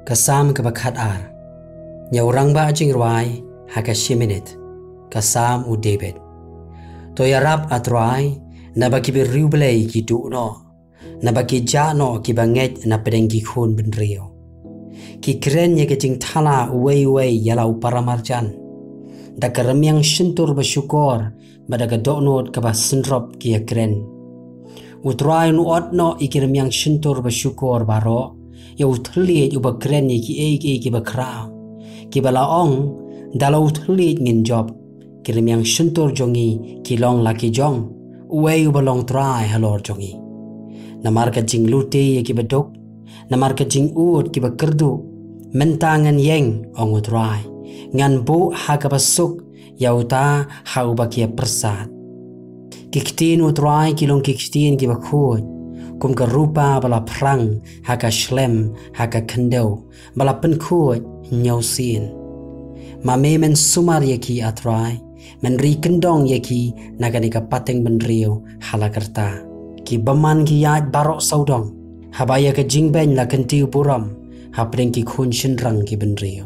Kasam kabakat ar. Nyaurang ba ajing ruai haka shiminit. Kasam u David. To yarap atruai na baki berriublei ki du no. Na baki ja no ki banget na pedengki khun benrio. Ki keren ye kecing thala uwei yalau paramarjan. Da keremiang shentur bersyukur badaga doknot ke sendrop ki keren. Utrai nu otno ikiremiang shentur bersyukur baro ya utli u bakren ye ki bakrao. Ki balaong dalau utli ngin job kiremiang shentur jongi ki long laki jong uwei u balong trai halor jongi. Namar kecing luti ye ki bedok namar kecing ut ki bakerdu mentangan yeng ong utrai ngan bu haka basuk yauta hau bakia persat. Kiktin utrai kilong kiktin ki bakhut kum kerupa bala perang haka shlem haka kendau bala penkut nyausin. Mame men sumar yaki atrai men ri kendong yaki naganika pateng benrio halakerta. Ki baman ki yat barok saudong habaya ke jingben la kentiu buram hapring ki khun shinrang ki benrio.